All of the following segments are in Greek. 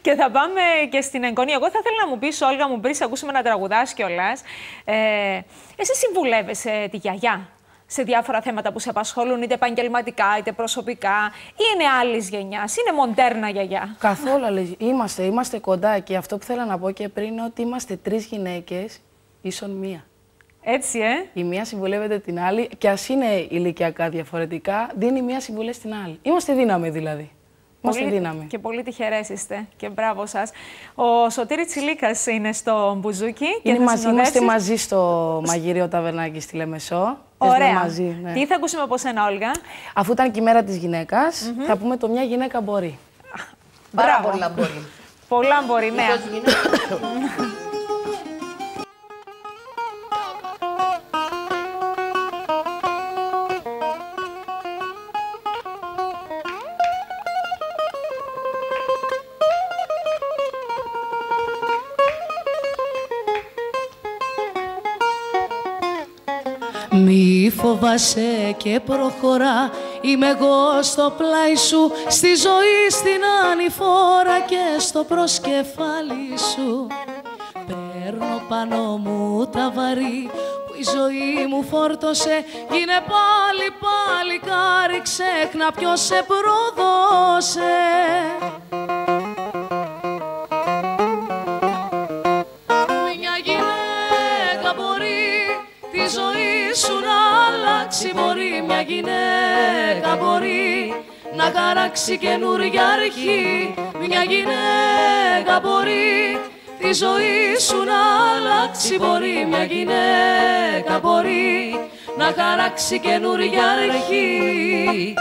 Και θα πάμε και στην εγγονή. Εγώ θα ήθελα να μου πεις, Όλγα, μου πεις, ακούσουμε να τραγουδάς κιόλας. Εσύ συμβουλεύεσαι τη γιαγιά σε διάφορα θέματα που σε απασχολούν, είτε επαγγελματικά, είτε προσωπικά, ή είναι άλλης γενιάς, είναι μοντέρνα γιαγιά? Καθόλου. Είμαστε κοντά και αυτό που θέλω να πω και πριν είναι ότι είμαστε 3 γυναίκες ίσον μία. Έτσι, Η μία συμβουλεύεται την άλλη και ας είναι ηλικιακά διαφορετικά, δίνει μία συμβουλή στην άλλη. Είμαστε δύναμη δηλαδή. Και πολύ τυχερές είστε και μπράβο σας. Ο Σωτήρης Τσιλίκας είναι στο μπουζούκι. Είμαστε μαζί στο μαγειρίο ταβερνάκι στη Λεμεσό. Ωραία. Μαζί, ναι. Τι θα ακούσουμε από σένα, Όλγα? Αφού ήταν και η μέρα της γυναίκας, θα πούμε το «Μια γυναίκα μπορεί». Πάρα πολλά μπορεί. Πολλά μπορεί, ναι. Μη φοβάσαι και προχωρά, είμαι εγώ στο πλάι σου, στη ζωή στην ανηφόρα και στο προσκεφάλι σου. Παίρνω πάνω μου τα βαρύ που η ζωή μου φόρτωσε, γίνε πάλι παλικάρι, ξέχνα ποιος σε προδώσε. Μια γυναίκα μπορεί τη ζωή σου να αλλάξει, μπορεί μια γυναίκα μπορεί να χαράξει καινούρια αρχή. Μια γυναίκα μπορεί τη ζωή σου να αλλάξει, μπορεί μια γυναίκα μπορεί να χαράξει καινούρια αρχή.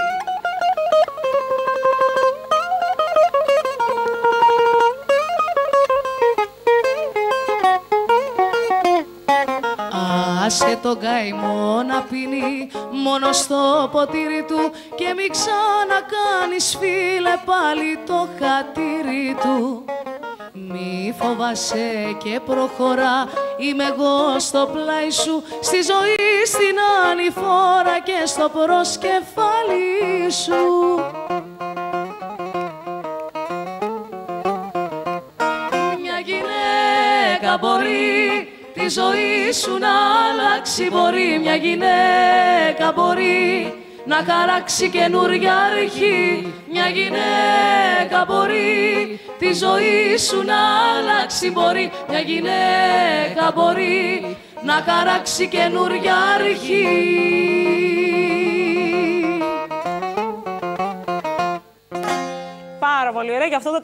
Άσε τον καημό να πίνει μόνο στο ποτήρι του και μη ξανακάνεις, φίλε, πάλι το χατήρι του. Μη φοβάσαι και προχωρά, είμαι εγώ στο πλάι σου, στη ζωή στην ανηφόρα και στο προσκεφάλι σου. Μια γυναίκα μπορεί τη ζωή σου να αλλάξει, μπορεί μια γυναίκα μπορεί να χαράξει καινούρια αρχή. Μια γυναίκα μπορεί τη ζωή σου να αλλάξει, μπορεί μια γυναίκα μπορεί να χαράξει καινούρια αρχή. Πάρα πολύ ωραία, γι' αυτό το